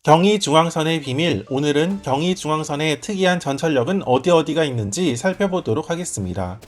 경의중앙선의 비밀, 오늘은 경의중앙선의 특이한 전철역은 어디가 있는지 살펴보도록 하겠습니다.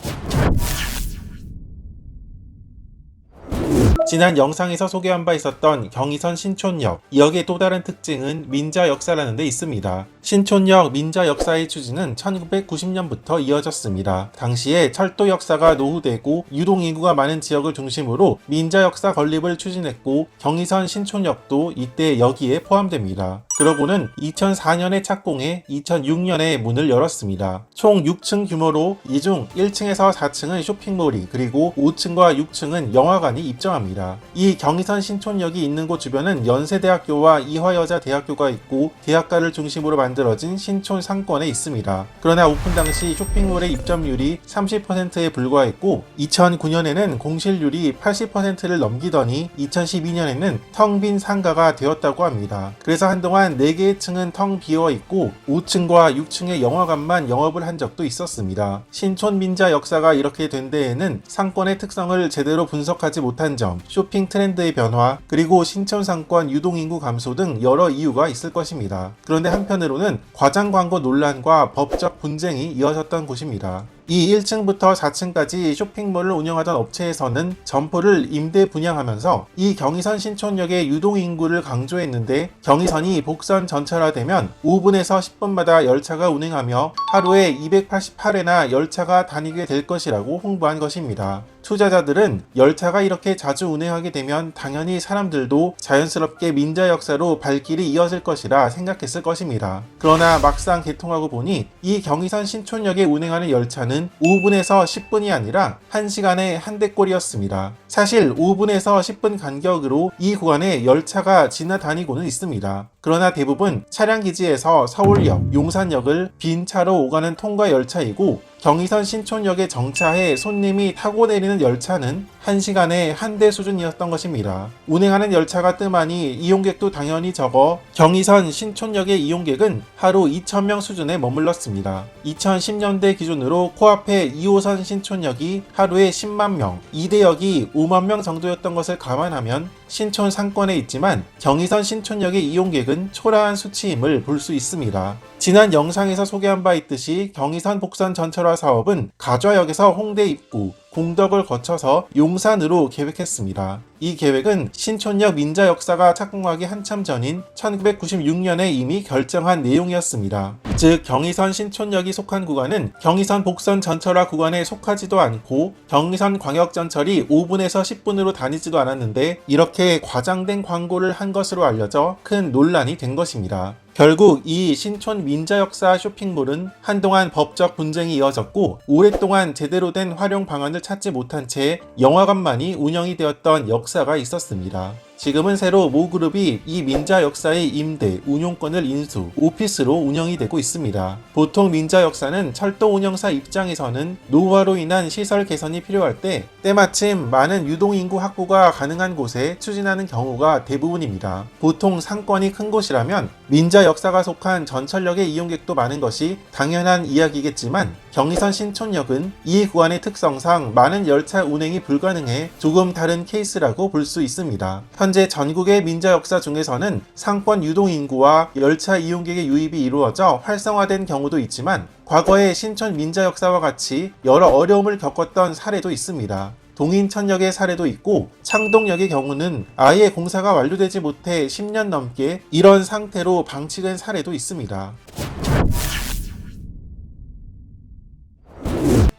지난 영상에서 소개한 바 있었던 경의선 신촌역, 이 역의 또 다른 특징은 민자 역사라는 데 있습니다. 신촌역 민자 역사의 추진은 1990년부터 이어졌습니다. 당시에 철도 역사가 노후되고 유동인구가 많은 지역을 중심으로 민자 역사 건립을 추진했고 경의선 신촌역도 이때 여기에 포함됩니다. 그러고는 2004년에 착공해 2006년에 문을 열었습니다. 총 6층 규모로 이 중 1층에서 4층은 쇼핑몰이, 그리고 5층과 6층은 영화관이 입점합니다. 이 경의선 신촌역이 있는 곳 주변은 연세대학교와 이화여자대학교가 있고 대학가를 중심으로 만들어진 신촌 상권에 있습니다. 그러나 오픈 당시 쇼핑몰의 입점률이 30%에 불과했고 2009년에는 공실률이 80%를 넘기더니 2012년에는 텅 빈 상가가 되었다고 합니다. 그래서 한동안 4개의 층은 텅 비어 있고 5층과 6층의 영화관만 영업을 한 적도 있었습니다. 신촌 민자 역사가 이렇게 된 데에는 상권의 특성을 제대로 분석하지 못한 점, 쇼핑 트렌드의 변화, 그리고 신촌 상권 유동인구 감소 등 여러 이유가 있을 것입니다. 그런데 한편으로는 과장 광고 논란과 법적 분쟁이 이어졌던 곳입니다. 이 1층부터 4층까지 쇼핑몰을 운영하던 업체에서는 점포를 임대 분양하면서 이 경의선 신촌역의 유동인구를 강조했는데, 경의선이 복선 전철화되면 5분에서 10분마다 열차가 운행하며 하루에 288회나 열차가 다니게 될 것이라고 홍보한 것입니다. 투자자들은 열차가 이렇게 자주 운행하게 되면 당연히 사람들도 자연스럽게 민자 역사로 발길이 이어질 것이라 생각했을 것입니다. 그러나 막상 개통하고 보니 이 경의선 신촌역에 운행하는 열차는 5분에서 10분이 아니라 1시간에 한 대꼴이었습니다. 사실 5분에서 10분 간격으로 이 구간에 열차가 지나다니고는 있습니다. 그러나 대부분 차량기지에서 서울역, 용산역을 빈 차로 오가는 통과 열차이고, 경의선 신촌역에 정차해 손님이 타고 내리는 열차는 1시간에 한 대 수준이었던 것입니다. 운행하는 열차가 뜸하니 이용객도 당연히 적어 경의선 신촌역의 이용객은 하루 2,000명 수준에 머물렀습니다. 2010년대 기준으로 코앞에 2호선 신촌역이 하루에 10만 명, 이대역이 5만 명 정도였던 것을 감안하면 신촌 상권에 있지만 경의선 신촌역의 이용객은 초라한 수치임을 볼 수 있습니다. 지난 영상에서 소개한 바 있듯이 경의선 복선 전철화 사업은 가좌역에서 홍대 입구, 공덕을 거쳐서 용산으로 계획했습니다. 이 계획은 신촌역 민자 역사가 착공하기 한참 전인 1996년에 이미 결정한 내용이었습니다. 즉 경의선 신촌역이 속한 구간은 경의선 복선 전철화 구간에 속하지도 않고 경의선 광역전철이 5분에서 10분으로 다니지도 않았는데, 이렇게 과장된 광고를 한 것으로 알려져 큰 논란이 된 것입니다. 결국 이 신촌 민자 역사 쇼핑몰은 한동안 법적 분쟁이 이어졌고 오랫동안 제대로 된 활용 방안을 찾지 못한 채 영화관만이 운영이 되었던 역사가 있었습니다. 지금은 새로 모 그룹이 이 민자 역사의 임대, 운용권을 인수, 오피스로 운영이 되고 있습니다. 보통 민자 역사는 철도 운영사 입장에서는 노후화로 인한 시설 개선이 필요할 때 때마침 많은 유동인구 확보가 가능한 곳에 추진하는 경우가 대부분입니다. 보통 상권이 큰 곳이라면 민자 역사가 속한 전철역의 이용객도 많은 것이 당연한 이야기겠지만, 경의선 신촌역은 이 구간의 특성상 많은 열차 운행이 불가능해 조금 다른 케이스라고 볼 수 있습니다. 현재 전국의 민자 역사 중에서는 상권 유동인구와 열차 이용객의 유입이 이루어져 활성화된 경우도 있지만, 과거의 신촌 민자 역사와 같이 여러 어려움을 겪었던 사례도 있습니다. 동인천역의 사례도 있고, 창동역의 경우는 아예 공사가 완료되지 못해 10년 넘게 이런 상태로 방치된 사례도 있습니다.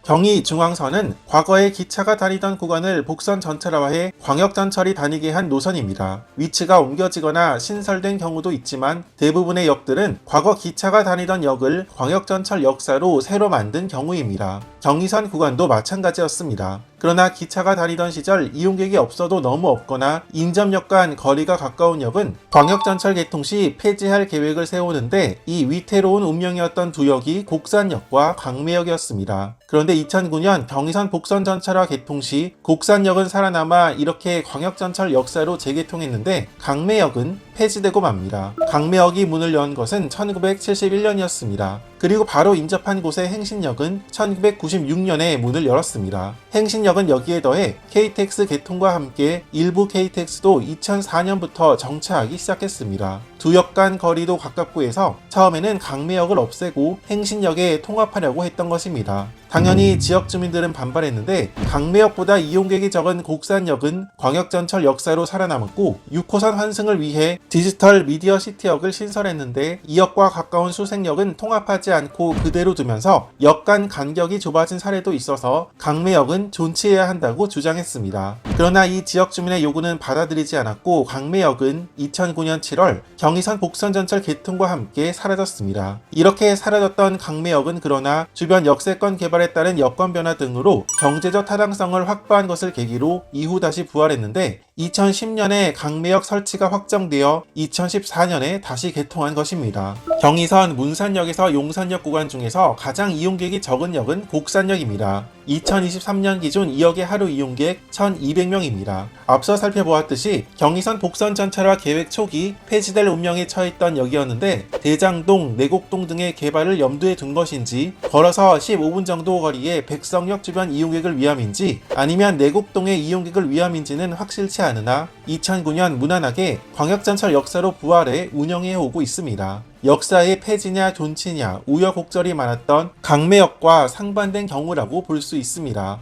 경의중앙선은 과거에 기차가 다니던 구간을 복선 전철화해 광역전철이 다니게 한 노선입니다. 위치가 옮겨지거나 신설된 경우도 있지만 대부분의 역들은 과거 기차가 다니던 역을 광역전철 역사로 새로 만든 경우입니다. 경의선 구간도 마찬가지였습니다. 그러나 기차가 다니던 시절 이용객이 없어도 너무 없거나 인접역과 거리가 가까운 역은 광역전철 개통 시 폐지할 계획을 세우는데, 이 위태로운 운명이었던 두 역이 곡산역과 강매역이었습니다. 그런데 2009년 경의선 복선 전철화 개통 시 곡산역은 살아남아 이렇게 광역전철 역사로 재개통했는데, 강매역은 폐지되고 맙니다. 강매역이 문을 연 것은 1971년이었습니다. 그리고 바로 인접한 곳의 행신역은 1990 1996년에 문을 열었습니다. 행신역은 여기에 더해 KTX 개통과 함께 일부 KTX도 2004년부터 정차하기 시작했습니다. 두 역 간 거리도 가깝고 해서 처음에는 강매역을 없애고 행신역에 통합하려고 했던 것입니다. 당연히 지역 주민들은 반발했는데 강매역보다 이용객이 적은 곡산역은 광역전철 역사로 살아남았고 6호선 환승을 위해 디지털 미디어 시티역을 신설했는데 이 역과 가까운 수색역은 통합하지 않고 그대로 두면서 역 간 간격이 좁아진 사례도 있어서 강매역은 존치해야 한다고 주장했습니다. 그러나 이 지역 주민의 요구는 받아들이지 않았고 강매역은 2009년 7월 경의선 복선전철 개통과 함께 사라졌습니다. 이렇게 사라졌던 강매역은 그러나 주변 역세권 개발에 따른 여건 변화 등으로 경제적 타당성을 확보한 것을 계기로 이후 다시 부활했는데 2010년에 강매역 설치가 확정되어 2014년에 다시 개통한 것입니다. 경의선 문산역에서 용산역 구간 중에서 가장 이용객이 적은 역은 곡산역입니다. 2023년 기준 2역의 하루 이용객 1,200명입니다. 앞서 살펴보았듯이 경의선 복선 전철화 계획 초기 폐지될 운명에 처했던 역이었는데 대장동, 내곡동 등의 개발을 염두에 둔 것인지 걸어서 15분 정도 거리의 백성역 주변 이용객을 위함인지 아니면 내곡동의 이용객을 위함인지는 확실치 않으나 2009년 무난하게 광역전철 역사로 부활해 운영해 오고 있습니다. 역사의 폐지냐 존치냐 우여곡절이 많았던 강매역과 상반된 경우라고 볼 수 있습니다.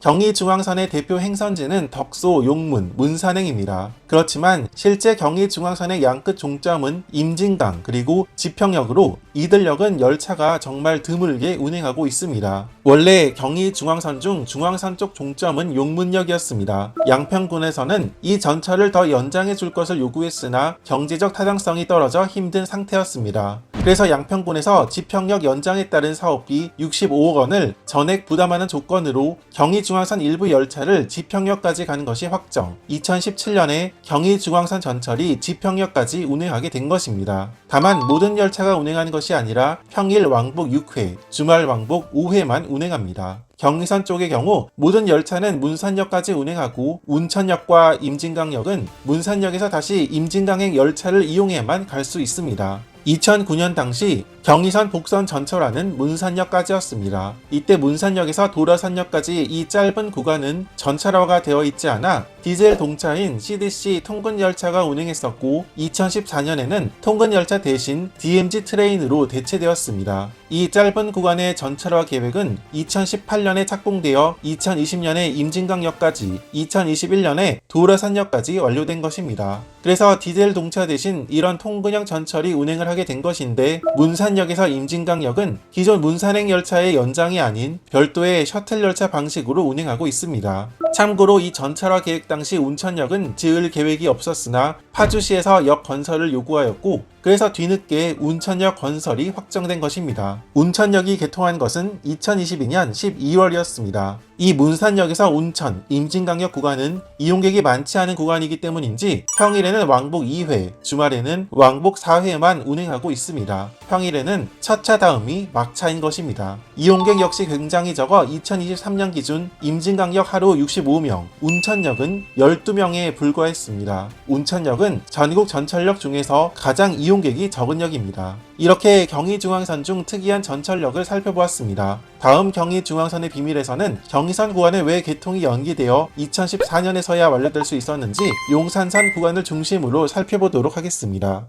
경의중앙선의 대표 행선지는 덕소, 용문, 문산행입니다. 그렇지만 실제 경의중앙선의 양끝 종점은 임진강 그리고 지평역으로 이들역은 열차가 정말 드물게 운행하고 있습니다. 원래 경의중앙선 중 중앙선 쪽 종점은 용문역이었습니다. 양평군에서는 이 전철을 더 연장해 줄 것을 요구했으나 경제적 타당성이 떨어져 힘든 상태였습니다. 그래서 양평군에서 지평역 연장에 따른 사업비 65억 원을 전액 부담하는 조건으로 경의중앙선 일부 열차를 지평역까지 가는 것이 확정. 2017년에 경의중앙선 전철이 지평역까지 운행하게 된 것입니다. 다만 모든 열차가 운행하는 것이 아니라 평일 왕복 6회, 주말 왕복 5회만 운행합니다. 경의선 쪽의 경우 모든 열차는 문산역까지 운행하고 운천역과 임진강역은 문산역에서 다시 임진강행 열차를 이용해야만 갈 수 있습니다. 2009년 당시 경의선 복선 전철화는 문산역까지였습니다. 이때 문산역에서 도라산역까지 이 짧은 구간은 전철화가 되어 있지 않아 디젤 동차인 CDC 통근 열차가 운행했었고 2014년에는 통근 열차 대신 DMZ 트레인으로 대체되었습니다. 이 짧은 구간의 전철화 계획은 2018년에 착공되어 2020년에 임진강역까지 2021년에 도라산역까지 완료된 것입니다. 그래서 디젤 동차 대신 이런 통근형 전철이 운행을 하게 된 것인데 문산역에서 임진강역은 기존 문산행 열차의 연장이 아닌 별도의 셔틀 열차 방식으로 운행하고 있습니다. 참고로 이 전철화 계획 당시 운천역은 지을 계획이 없었으나 파주시에서 역 건설을 요구하였고 그래서 뒤늦게 운천역 건설이 확정된 것입니다. 운천역이 개통한 것은 2022년 12월이었습니다. 이 문산역에서 운천, 임진강역 구간은 이용객이 많지 않은 구간이기 때문인지 평일에는 왕복 2회, 주말에는 왕복 4회만 운행하고 있습니다. 평일에는 첫 차 다음이 막차인 것입니다. 이용객 역시 굉장히 적어 2023년 기준 임진강역 하루 65명, 운천역은 12명에 불과했습니다. 운천역은 전국 전철역 중에서 가장 이용객이 적은 역입니다. 이렇게 경의중앙선 중 특이한 전철역을 살펴보았습니다. 다음 경의중앙선의 비밀에서는 경의선 구간의 왜 개통이 연기되어 2014년에서야 완료될 수 있었는지 용산선 구간을 중심으로 살펴보도록 하겠습니다.